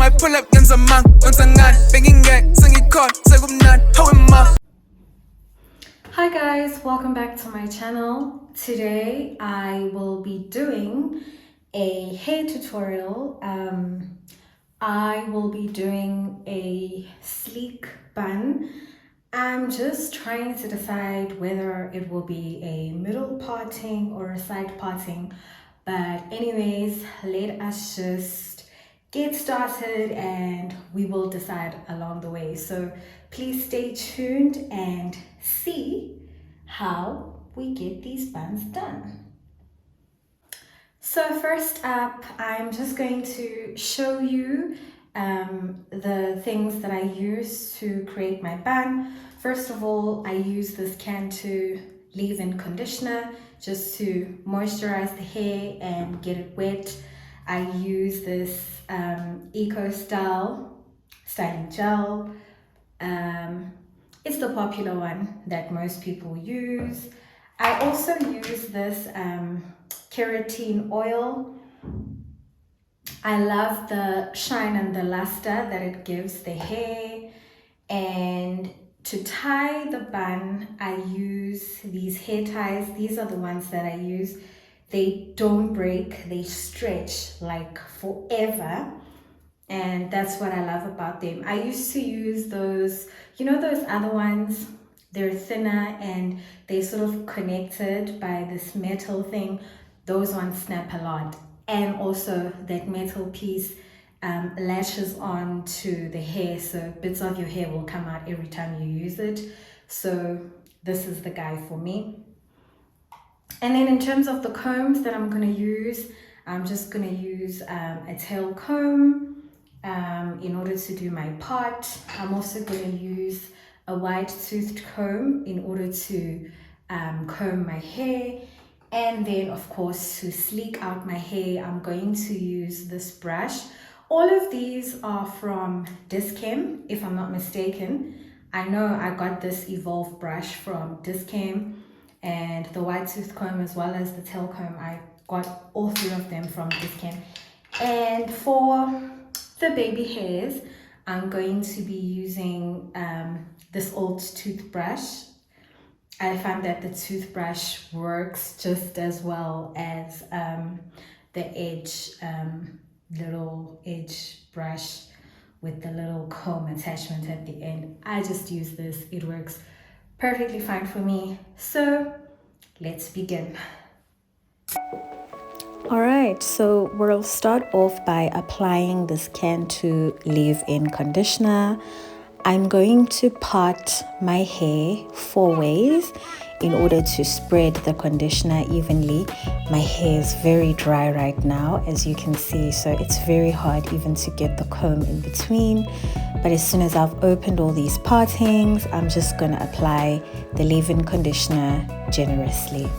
might pull up guns a man. Once I'm not banging gang, singing call, say I'm not, how am I? Hi guys, welcome back to my channel. Today I will be doing a hair tutorial. I will be doing a sleek bun. I'm just trying to decide whether it will be a middle parting or a side parting. But anyways, let us just get started and we will decide along the way. So please stay tuned and see how we get these buns done. So first up, I'm just going to show you the things that I use to create my bun. First of all, I use this Cantu leave-in conditioner just to moisturize the hair and get it wet. I use this Eco Style styling gel. It's the popular one that most people use. I also use this keratin oil. I love the shine and the luster that it gives the hair. And to tie the bun, I use these hair ties. These are the ones that I use. They don't break, they stretch like forever. And that's what I love about them. I used to use those, you know, those other ones, they're thinner and they sort of connected by this metal thing. Those ones snap a lot. And also that metal piece lashes on to the hair, so bits of your hair will come out every time you use it. So this is the guy for me. And then in terms of the combs that I'm going to use, I'm just going to use a tail comb in order to do my part. I'm also going to use a wide-toothed comb in order to comb my hair. And then of course, to sleek out my hair, I'm going to use this brush. All of these are from Dischem, if I'm not mistaken. I know I got this Evolve brush from Dischem, and the wide tooth comb as well as the tail comb. I got all three of them from Dischem. And for the baby hairs, I'm going to be using this old toothbrush. I found that the toothbrush works just as well as the edge, little edge brush with the little comb attachment at the end. I just use this, it works perfectly fine for me. So let's begin. Alright, so we'll start off by applying this Cantu leave-in conditioner. I'm going to part my hair 4 ways in order to spread the conditioner evenly. My hair is very dry right now, as you can see, so it's very hard even to get the comb in between. But as soon as I've opened all these partings, I'm just going to apply the leave-in conditioner generously.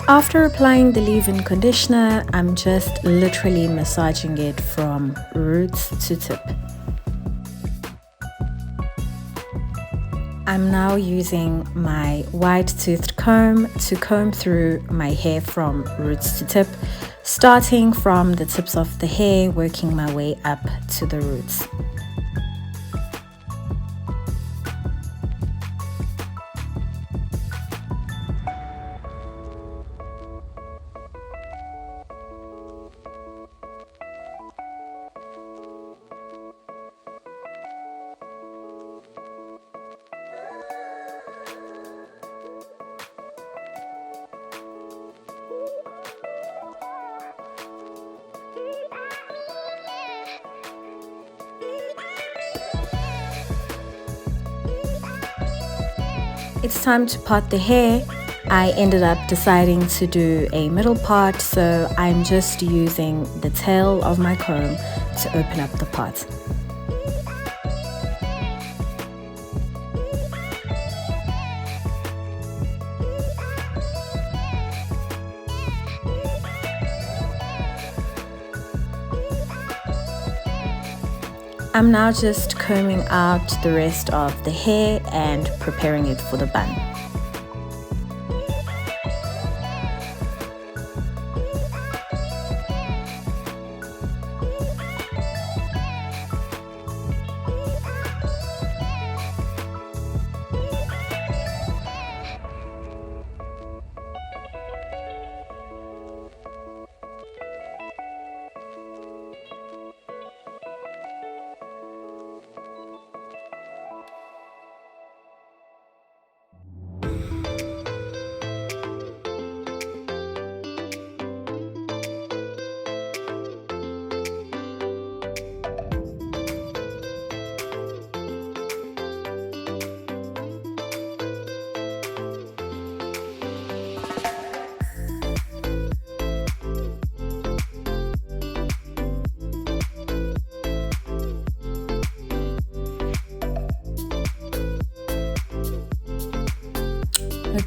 After applying the leave-in conditioner, I'm just literally massaging it from roots to tip. I'm now using my wide-toothed comb to comb through my hair from roots to tip, starting from the tips of the hair, working my way up to the roots. It's time to part the hair. I ended up deciding to do a middle part, so I'm just using the tail of my comb to open up the part. I'm now just combing out the rest of the hair and preparing it for the bun.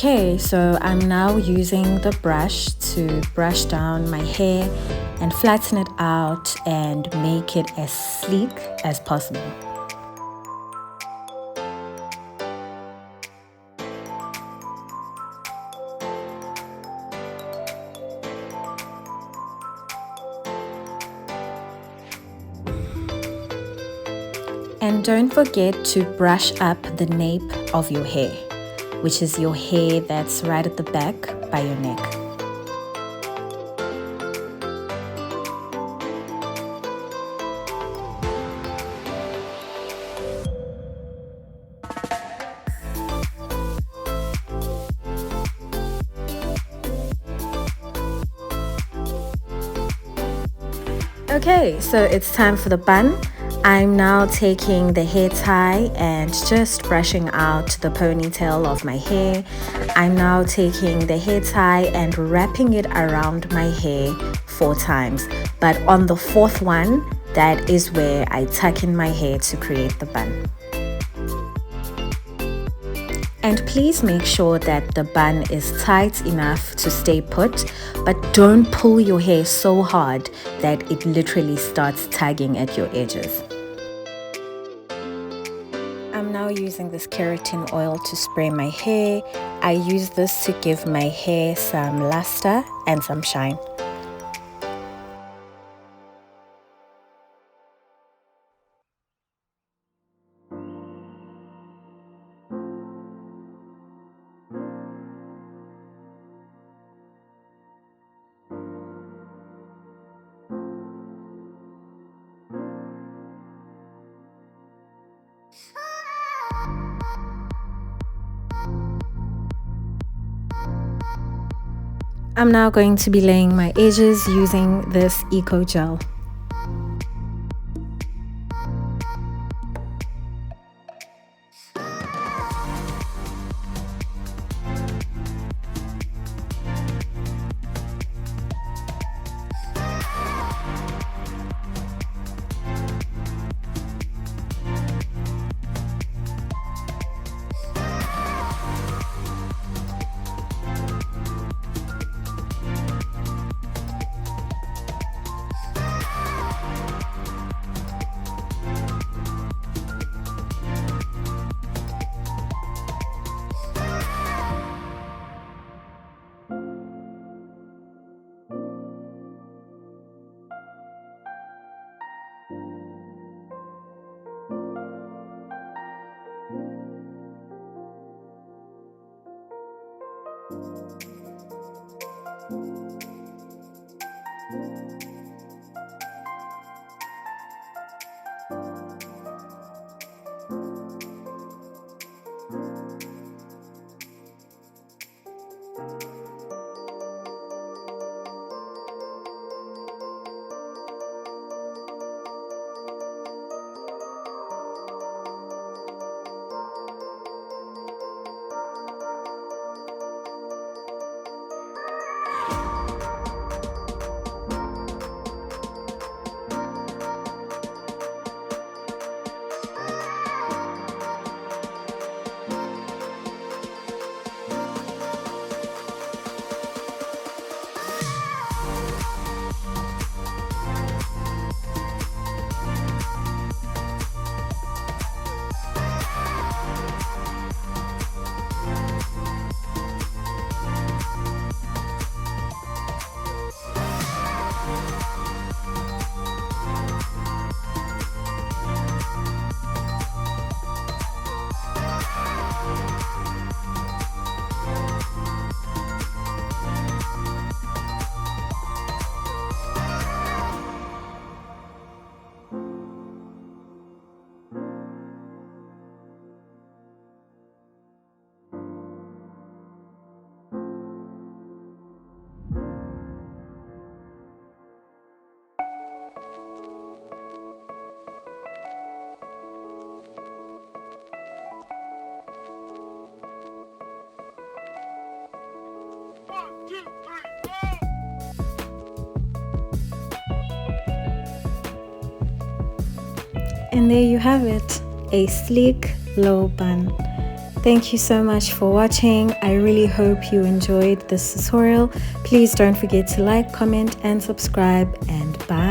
Okay, so I'm now using the brush to brush down my hair and flatten it out and make it as sleek as possible. And don't forget to brush up the nape of your hair, which is your hair that's right at the back by your neck. Okay, so it's time for the bun. I'm now taking the hair tie and just brushing out the ponytail of my hair. I'm now taking the hair tie and wrapping it around my hair 4 times. But on the 4th one, that is where I tuck in my hair to create the bun. And please make sure that the bun is tight enough to stay put, but don't pull your hair so hard that it literally starts tugging at your edges. I'm now using this keratin oil to spray my hair. I use this to give my hair some luster and some shine. I'm now going to be laying my edges using this Eco Gel. And there you have it, a sleek low bun. Thank you so much for watching. I really hope you enjoyed this tutorial. Please don't forget to like, comment, and subscribe, and bye.